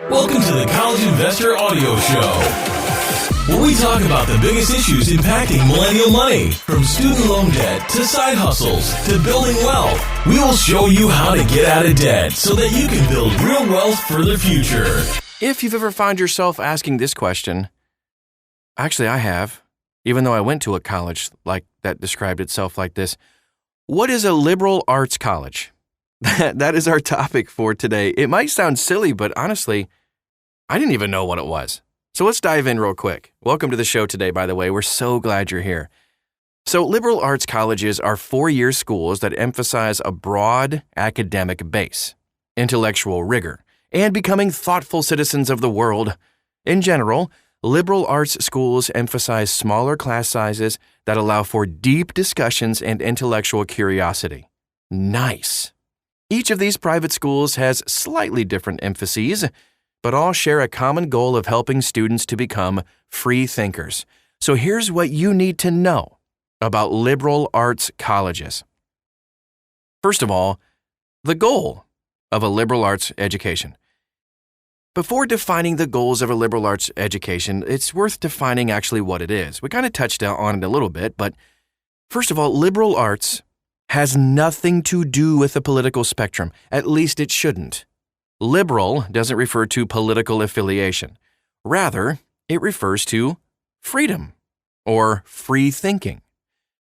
Welcome to the College Investor Audio Show, where we talk about the biggest issues impacting millennial money, from student loan debt to side hustles to building wealth. We will show you how to get out of debt so that you can build real wealth for the future. If you've ever found yourself asking this question, actually I have, even though I went to a college like that described itself like this. What is a liberal arts college? That is our topic for today. It might sound silly, but honestly, I didn't even know what it was. So let's dive in real quick. Welcome to the show today, by the way. We're so glad you're here. So liberal arts colleges are four-year schools that emphasize a broad academic base, intellectual rigor, and becoming thoughtful citizens of the world. In general, liberal arts schools emphasize smaller class sizes that allow for deep discussions and intellectual curiosity. Nice. Each of these private schools has slightly different emphases, but all share a common goal of helping students to become free thinkers. So here's what you need to know about liberal arts colleges. First of all, the goal of a liberal arts education. Before defining the goals of a liberal arts education, it's worth defining actually what it is. We kind of touched on it a little bit, but first of all, liberal arts has nothing to do with the political spectrum. At least it shouldn't. Liberal doesn't refer to political affiliation. Rather, it refers to freedom or free thinking.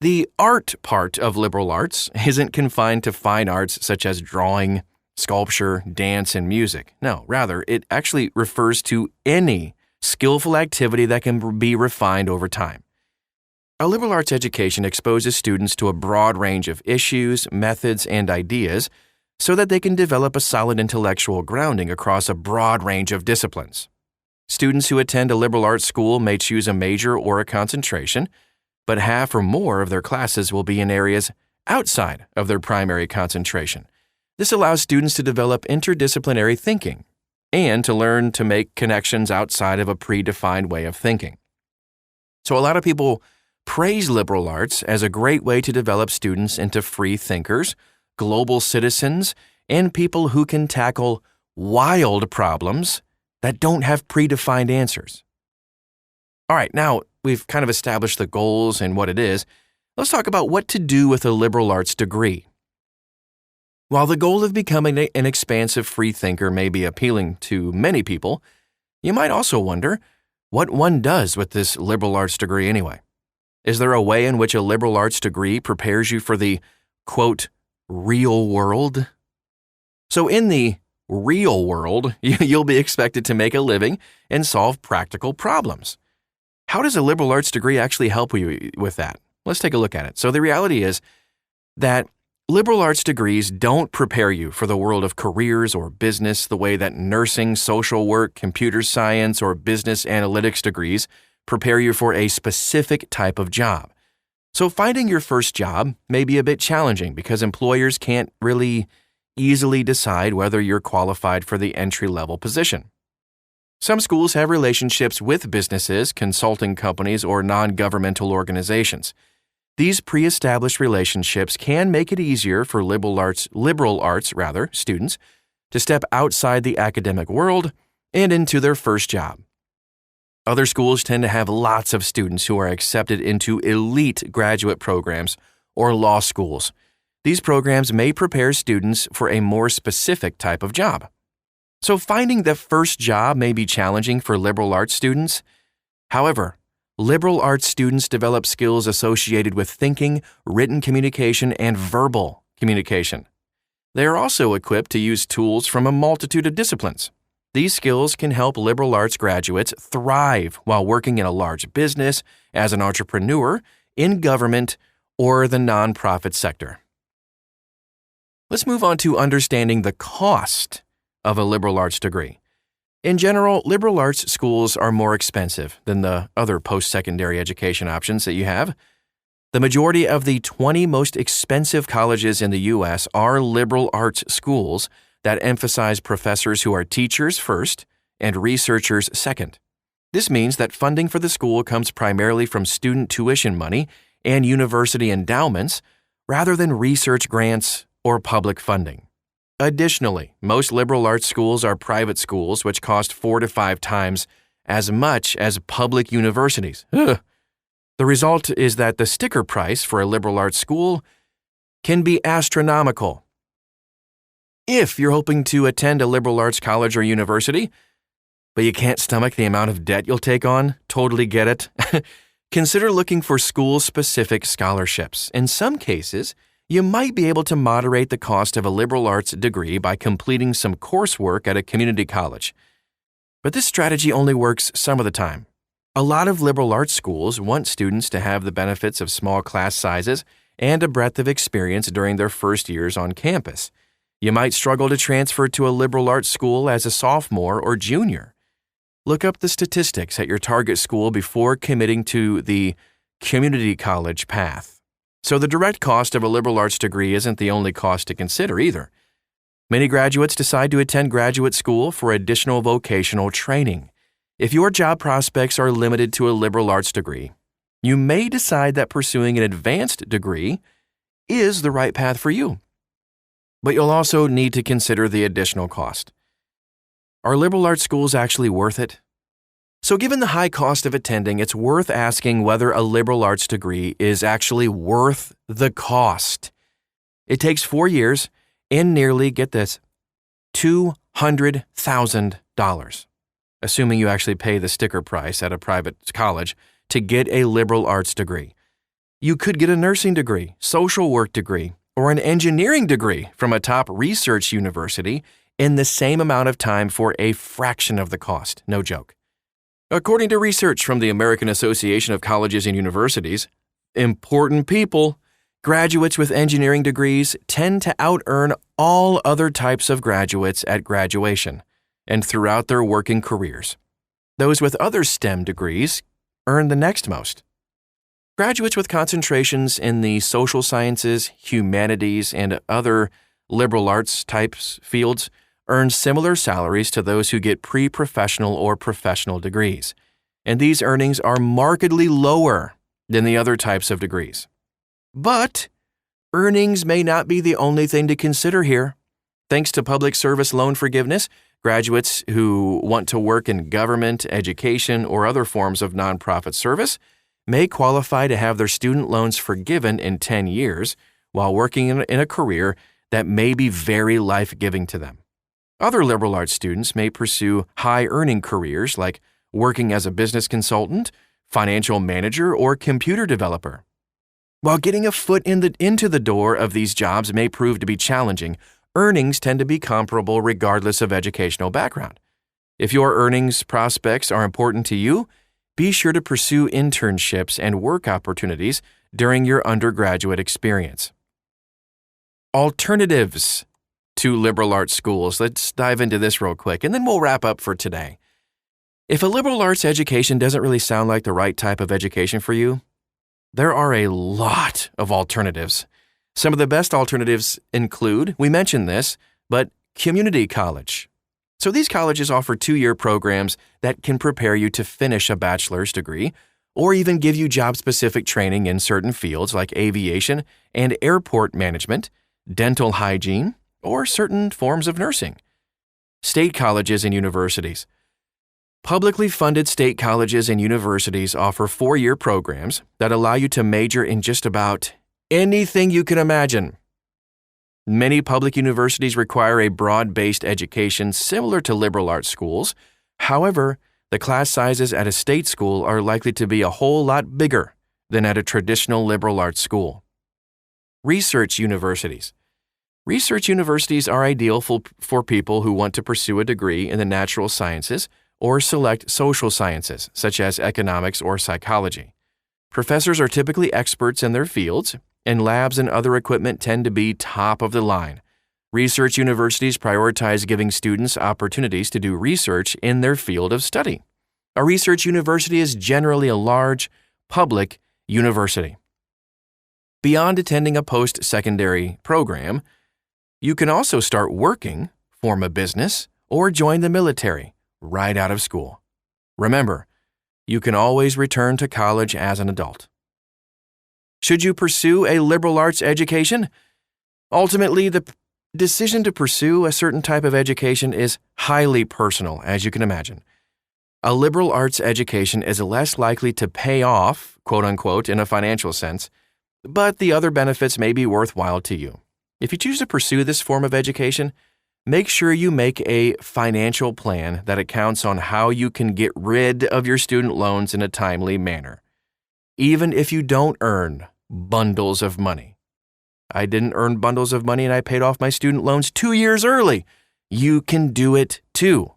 The art part of liberal arts isn't confined to fine arts such as drawing, sculpture, dance, and music. No, rather, it actually refers to any skillful activity that can be refined over time. A liberal arts education exposes students to a broad range of issues, methods, and ideas so that they can develop a solid intellectual grounding across a broad range of disciplines. Students who attend a liberal arts school may choose a major or a concentration, but half or more of their classes will be in areas outside of their primary concentration. This allows students to develop interdisciplinary thinking and to learn to make connections outside of a predefined way of thinking. So a lot of people praise liberal arts as a great way to develop students into free thinkers, global citizens, and people who can tackle wild problems that don't have predefined answers. All right, now we've kind of established the goals and what it is. Let's talk about what to do with a liberal arts degree. While the goal of becoming an expansive free thinker may be appealing to many people, you might also wonder what one does with this liberal arts degree anyway. Is there a way in which a liberal arts degree prepares you for the, quote, real world? So in the real world, you'll be expected to make a living and solve practical problems. How does a liberal arts degree actually help you with that? Let's take a look at it. So the reality is that liberal arts degrees don't prepare you for the world of careers or business the way that nursing, social work, computer science, or business analytics degrees prepare you for a specific type of job. So finding your first job may be a bit challenging because employers can't really easily decide whether you're qualified for the entry-level position. Some schools have relationships with businesses, consulting companies, or non-governmental organizations. These pre-established relationships can make it easier for liberal arts students to step outside the academic world and into their first job. Other schools tend to have lots of students who are accepted into elite graduate programs or law schools. These programs may prepare students for a more specific type of job. So finding the first job may be challenging for liberal arts students. However, liberal arts students develop skills associated with thinking, written communication, and verbal communication. They are also equipped to use tools from a multitude of disciplines. These skills can help liberal arts graduates thrive while working in a large business, as an entrepreneur, in government, or the nonprofit sector. Let's move on to understanding the cost of a liberal arts degree. In general, liberal arts schools are more expensive than the other post-secondary education options that you have. The majority of the 20 most expensive colleges in the U.S. are liberal arts schools that emphasize professors who are teachers first and researchers second. This means that funding for the school comes primarily from student tuition money and university endowments rather than research grants or public funding. Additionally, most liberal arts schools are private schools which cost 4 to 5 times as much as public universities. Ugh. The result is that the sticker price for a liberal arts school can be astronomical. If you're hoping to attend a liberal arts college or university, but you can't stomach the amount of debt you'll take on, totally get it, consider looking for school-specific scholarships. In some cases, you might be able to moderate the cost of a liberal arts degree by completing some coursework at a community college. But this strategy only works some of the time. A lot of liberal arts schools want students to have the benefits of small class sizes and a breadth of experience during their first years on campus. You might struggle to transfer to a liberal arts school as a sophomore or junior. Look up the statistics at your target school before committing to the community college path. So the direct cost of a liberal arts degree isn't the only cost to consider either. Many graduates decide to attend graduate school for additional vocational training. If your job prospects are limited to a liberal arts degree, you may decide that pursuing an advanced degree is the right path for you. But you'll also need to consider the additional cost. Are liberal arts schools actually worth it? So given the high cost of attending, it's worth asking whether a liberal arts degree is actually worth the cost. It takes 4 years and nearly, get this, $200,000, assuming you actually pay the sticker price at a private college to get a liberal arts degree. You could get a nursing degree, social work degree, or an engineering degree from a top research university in the same amount of time for a fraction of the cost. No joke. According to research from the American Association of Colleges and Universities, important people, graduates with engineering degrees tend to out-earn all other types of graduates at graduation and throughout their working careers. Those with other STEM degrees earn the next most. Graduates with concentrations in the social sciences, humanities, and other liberal arts types fields earn similar salaries to those who get pre-professional or professional degrees, and these earnings are markedly lower than the other types of degrees. But earnings may not be the only thing to consider here. Thanks to public service loan forgiveness, graduates who want to work in government, education, or other forms of nonprofit service may qualify to have their student loans forgiven in 10 years while working in a career that may be very life-giving to them. Other liberal arts students may pursue high-earning careers like working as a business consultant, financial manager, or computer developer. While getting a foot into the door of these jobs may prove to be challenging, earnings tend to be comparable regardless of educational background. If your earnings prospects are important to you, be sure to pursue internships and work opportunities during your undergraduate experience. Alternatives to liberal arts schools. Let's dive into this real quick, and then we'll wrap up for today. If a liberal arts education doesn't really sound like the right type of education for you, there are a lot of alternatives. Some of the best alternatives include, we mentioned this, but community college. So these colleges offer 2-year programs that can prepare you to finish a bachelor's degree or even give you job-specific training in certain fields like aviation and airport management, dental hygiene, or certain forms of nursing. State colleges and universities. Publicly funded state colleges and universities offer 4-year programs that allow you to major in just about anything you can imagine. Many public universities require a broad-based education similar to liberal arts schools. However, the class sizes at a state school are likely to be a whole lot bigger than at a traditional liberal arts school. Research universities. Research universities are ideal for people who want to pursue a degree in the natural sciences or select social sciences, such as economics or psychology. Professors are typically experts in their fields, and labs and other equipment tend to be top of the line. Research universities prioritize giving students opportunities to do research in their field of study. A research university is generally a large, public university. Beyond attending a post-secondary program, you can also start working, form a business, or join the military right out of school. Remember, you can always return to college as an adult. Should you pursue a liberal arts education? Ultimately, the decision to pursue a certain type of education is highly personal, as you can imagine. A liberal arts education is less likely to pay off, quote unquote, in a financial sense, but the other benefits may be worthwhile to you. If you choose to pursue this form of education, make sure you make a financial plan that accounts on how you can get rid of your student loans in a timely manner, even if you don't earn bundles of money. I didn't earn bundles of money and I paid off my student loans 2 years early. You can do it too.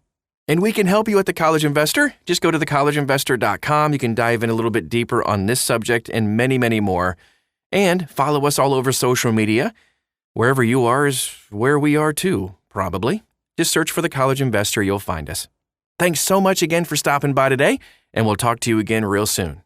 And we can help you at The College Investor. Just go to thecollegeinvestor.com. You can dive in a little bit deeper on this subject and many, many more. And follow us all over social media. Wherever you are is where we are too, probably. Just search for The College Investor. You'll find us. Thanks so much again for stopping by today, and we'll talk to you again real soon.